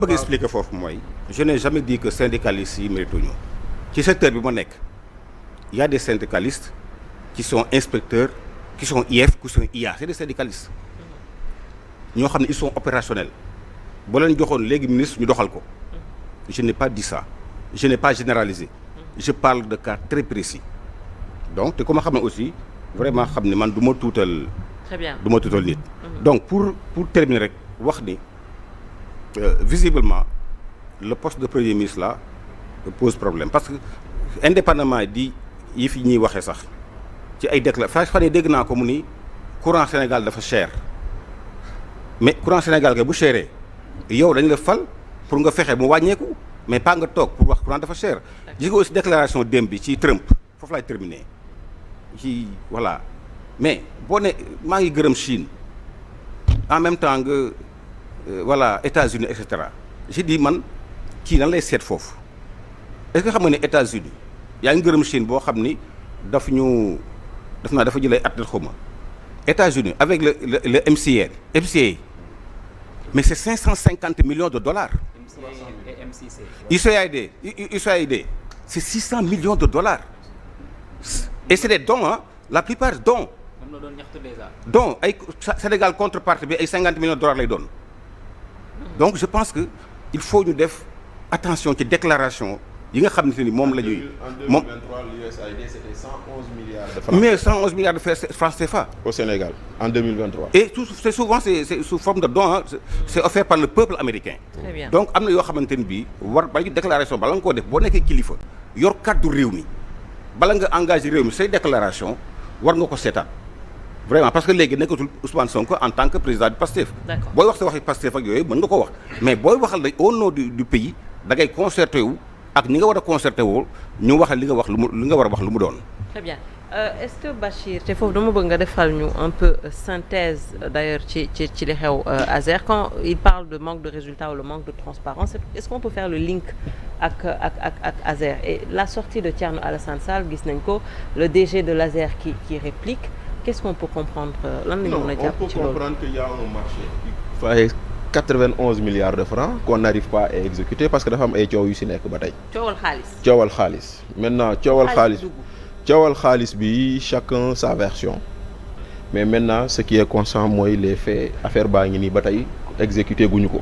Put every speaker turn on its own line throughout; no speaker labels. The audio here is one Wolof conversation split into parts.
bëgg expliquer foofu mooy je n'ai jamais dit que syndicalistes yi mérituñu ci secteur bi ma nekk il y a des syndicalistes qui sont inspecteurs qui sont IF qui sont IA c'est des syndicalistes ñoo xam ne ils sont opérationnels boo leen joxoon léegi ministre ñu doxal ko je n'ai pas dit ça je n'ai pas généralisé je parle de cas très précis donc te ku ma xam ne aussi vraiment xam ne man du ma tuutal
très bien
du ma tuutal nit donc pour terminer rek wax ni visiblement le poste de premier ministre là pose problème parce que indépendamment di yi fi ñuy waxee sax ci ay déclaration fan yii dégg naa ko mu ni courant Sénégal dafa cher mais courant Sénégal kay bu chéré yow dañ la fal pour nga fexe mu wàññeeku mais pas nga toog pour wax courant dafa cher. gis nga aussi déclaration démb bi ci Trump foofu laay terminer ci voilà mais boo ne maa ngi gërëm Chine en même temps nga voilà États-Unis et cetera j'ai dit man kii nan lay seet foofu est-ce que xam nga ne États-Unis yaa ngi gërëm Chine boo xam ni dafa jëlee at xuma États-Unis avec le MCA mais c'est 550 millions de dollars. USAID c'est 600 millions de dollars et c'est des dons la plupart dons. donc ay Sénégal contrepartie bi ay 50 millions de dollars lay doon donc je pense que il faut ñu def attention ci déclaration yi nga xam ne ni moom la ñuy.
En 2023 l'USAID c'était 111 milliards de francs.
mais 111 milliards de francs CFA.
Au Sénégal en 2023.
et c'est souvent c'est sous forme de dons c'est offert par le peuple américain.
Très bien.
donc am na yoo xamante ni bii war ba déclaration bala nga koo def boo nekkee kilifa yor kàddu réew mi bala nga engagé réew mi say déclaration war nga ko seetaat vraiment parce que léegi nekkatul Ousmane Sonko en tant que président du PASTEF.
D'accord.
booy wax sa waxi PASTEF ak yooyu mën nga ko wax mais booy waxal au nom du pays da ngay concerté wu ak ñi nga war a concerté woo ñu waxal li nga wax li nga war a wax lu mu doon.
très bien est-ce que Bachir te foofu dama bëgg nga defal ñu un peu synthèse d'ailleurs ci li xew Azer quand il parle de manque de résultats ou le manque de transparence est-ce qu'on peut faire le link ak Azer et la sortie de Thierno Alassane Sall gis nañ ko le DG de l'Azer qui réplique qu'est-ce qu'on peut comprendre lan la ñu mën a jàpp ci loolu.
On peut comprendre qu'il y a un marché qui fait 91 milliards de francs qu'on n'arrive pas à exécuter parce que dafa am ay coow yu si nekk ba tey. coowal xaalis maintenant coowal xaalis bi chacun sa version mais maintenant ce qui est constant mooy les faits affaire baa ngi nii ba tey exécuté guñu ko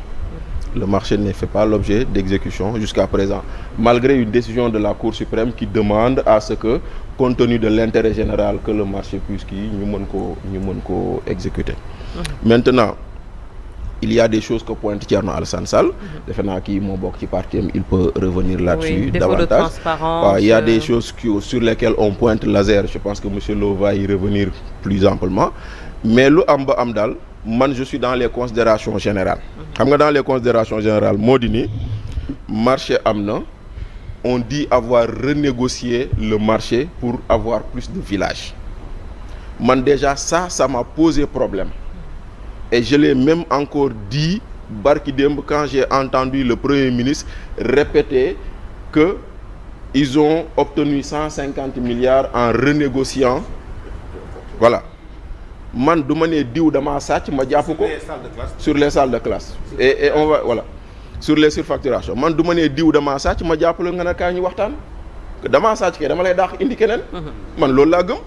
le marché ne fait pas l'objet d'exécution jusqu'à présent malgré une décision de la Cour suprême qui demande à ce que compte tenu de l'intérêt général que le marché puisse kii ñu mën ko exécuter maintenant il y a des choses que pointe Thierno Alassane Sall defe naa kii moo bokk ci parti il peut revenir là-dessus davantage il y a des choses sur lesquelles on pointe l'Azer je pense que monsieur Lo va y revenir plus amplement mais lu am ba am daal man je suis dans les considérations générales xam nga dans les considérations générales moo di ni marché am na on dit avoir renégocié le marché pour avoir plus de villages man déjà ça m'a posé problème et je l'ai même encore dit barki démb quand j'ai entendu le Premier ministre répéter que ils ont obtenu 150 milliards en renégociant voilà man du ma ne diw damaa sàcc ma jàpp ko sur les salles de classe et on va voilà sur les surfacturations man du ma ne diw damaa sàcc ma jàpp la nga ne kaa ñu waxtaan damaa sàcc kay dama lay daax indi keneen man loolu laa gëm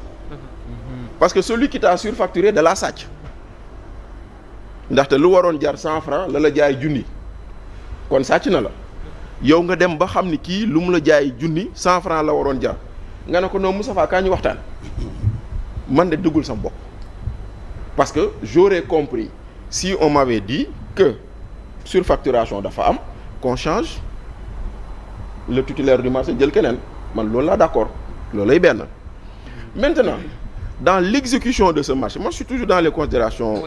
parce que celui qui t'a surfacturé da laa sàcc ndaxte lu waroon jar 100 francs la jaay junni kon sàcc na la yow nga dem ba xam ni kii lu mu la jaay junni 100 francs la waroon jar nga ne ko non Moustapha kaa ñu waxtaan man de duggul sa bopp parce que j'aurais compris si on m'avait dit que surfacturation dafa am qu'on change le titulaire du marché jël keneen man loolu laa d'accord loolu lay benn maintenant dans l'exécution de ce marché moi je suis toujours dans les considérations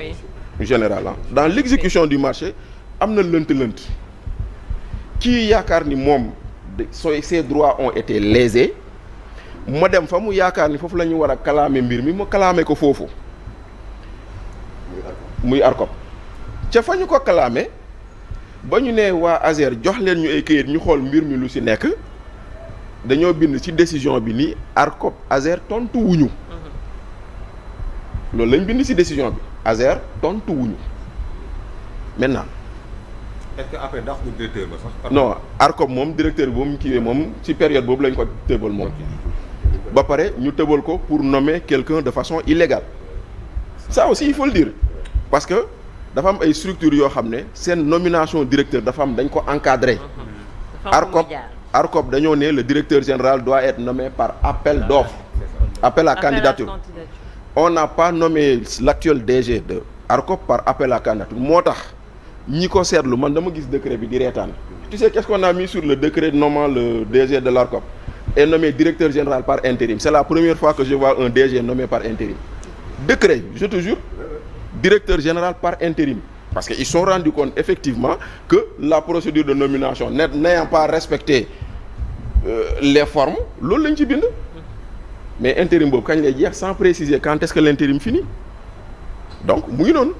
générales dans l'exécution du marché am na lënt-lënt kii yaakaar ni moom ses droits ont été lésés ma dem fa mu yaakaar ni foofu la ñu war a kalaame mbir mi mu kalaame ko foofu muy ARCOP ca fa ñu ko kalaame ba ñu ne waa Azer jox leen ñu ay këyit ñu xool mbir mi lu ci nekk dañoo bind ci décision bi ni ARCOP Azer tontu wuñu loolu lañ bind ci décision bi Azer tontu wuñu maintenant
est-ce que après ndax directeur ba sax.
non ARCOP moom directeur bi moom kiiwee moom ci période boobu lañ ko tëbal moom. ba pare ñu tëbal ko pour nommer quelqu'un de façon illégale. ça aussi il faut le dire parce que dafa am ay structures yoo xam ne seen nomination directeur dafa am dañ ko encadrer. ARCOP dañoo ne le directeur général doit être nommé par appel d'offres. Appel à candidature. On n'a pas nommé l'actuel DG de ARCOP par appel à candidature moo tax ñi ko seetlu man dama gis décret bi di reetaan. Tu sais qu'est-ce qu'on a mis sur le décret nommant le DG de l'ARCOP et nommé directeur général par intérim. C'est la première fois que je vois un DG nommé par intérim. Décret, je te jure, directeur général par intérim. Parce qu'ils se sont rendus compte effectivement que la procédure de nomination n'ayant pas respecté les formes loolu lañ ci bind. Mais intérim boobu kañ lay jeex sans préciser quand est-ce que l'intérim finit donc mu ngi noonu.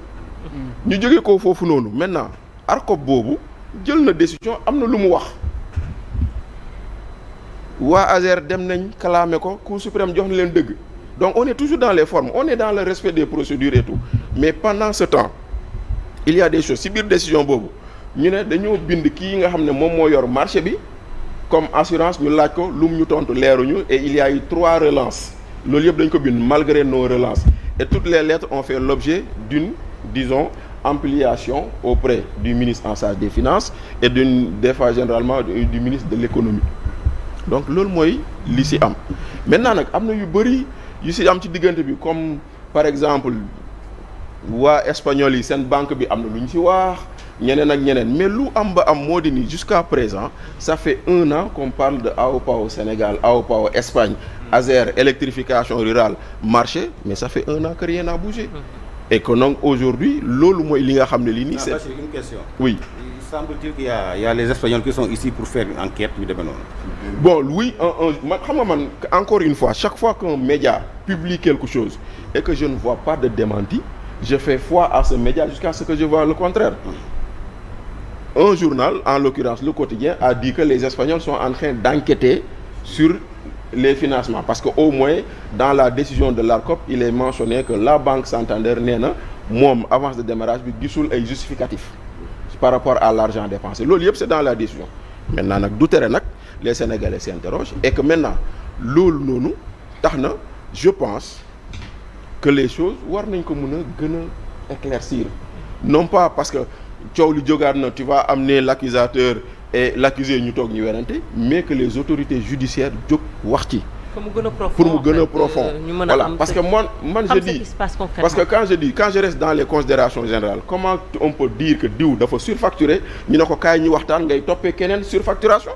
ñu jógee ko foofu noonu maintenant ARCOP boobu jël na décision am na lu mu wax waa ASER dem nañ clamé ko Cour suprême jox na leen dëgg donc on est toujours dans les formes on est dans le respect des procédures et tout mais pendant ce temps il y a des choses ci biir décision boobu ñu ne dañoo bind kii nga xam ne moom moo yor marché bi. Comme assurance ñu laaj ko lu mu ñu tontu leeruñu et il y a eu 3 relances loolu yëpp dañ ko bind malgré nos relances et toutes les lettres ont fait l'objet d'une disons ampliation auprès du ministre en charge des finances et des fois généralement du ministre de l'économie donc loolu mooy li ci am maintenant nag am na yu bëri yu ci am ci diggante bi comme par exemple waa espagnol yi seen banque bi am na lu ñu ci wax ñeneen ak ñeneen mais lu am ba am moo di ni jusqu'à présent ça fait 1 an qu'on parle de AOPA au Sénégal AOPA au Espagne ASER électrification rurale marché mais ça fait 1 an que rien n'a bougé et que donc aujourd'hui loolu mooy li nga xam ne lii nii c'est
une question.
Oui.
Il semble-t-il qu'il y a les Espagnols qui sont ici pour faire une enquête yu demee noonu.
Bon oui man xam nga man encore une fois chaque fois qu'un média publie quelque chose et que je ne vois pas de démenti je fais foi à ce média jusqu'à ce que je vois le contraire. Un journal, en l'occurrence Le Quotidien, a dit que les Espagnols sont en train d'enquêter sur les financements. Parce qu'au moins, dans la décision de l'ARCOP, il est mentionné que la Banque Santander nee na moom avance de démarrage bi gisul ay justificatifs par rapport à l'argent dépensé. Loolu yëpp c'est dans la décision. Maintenant nag du tere nag les Sénégalais s'interrogent et que maintenant loolu noonu tax na je pense que les choses war nañ ko mën a gën a éclaircir. Non pas parce que coow li jógaat na tu vas amener l'accusateur et l'accusé ñu toog ñu werante mais que les autorités judiciaires jóg wax ci pour mu gën a profond voilà parce que man je dis parce que quand je reste dans les considérations générales comment on peut dire que diw dafa surfacturé ñu ne ko kaay ñu waxtaan ngay toppee keneen surfacturation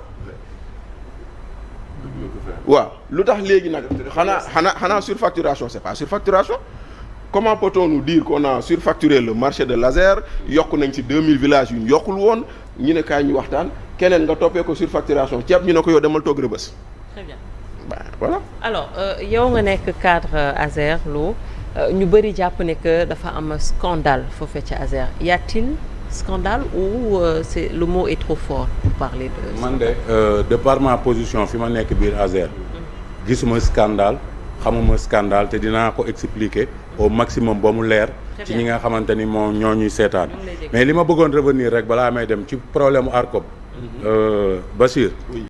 waaw lu tax léegi nag xanaa surfacturation c'est pas surfacturation. Comment peut-on nous dire qu'on a surfacturé le marché de l'ASER yokk nañ ci 2000 villages yu ñu yokkul woon ñu ne kaay ñu waxtaan keneen nga toppee ko surfacturation ceeb ñu ne ko yow demal toog Rebeuss.
Très bien.
Voilà.
Alors yow nga nekk cadre ASER Lo ñu bëri jàpp ne que dafa am scandale foofee ci ASER y a-t-il scandale ou c'est le mot est trop fort pour parler de.
Man de par ma position fi ma nekk biir ASER gisuma scandale xamuma scandale te dinaa ko expliquer au maximum ba mu leer ci ñi nga xamante ni moom ñoo ñuy seetaan mais li ma bëggoon revenir rek balaa may dem ci problème mu ARCOP Bachir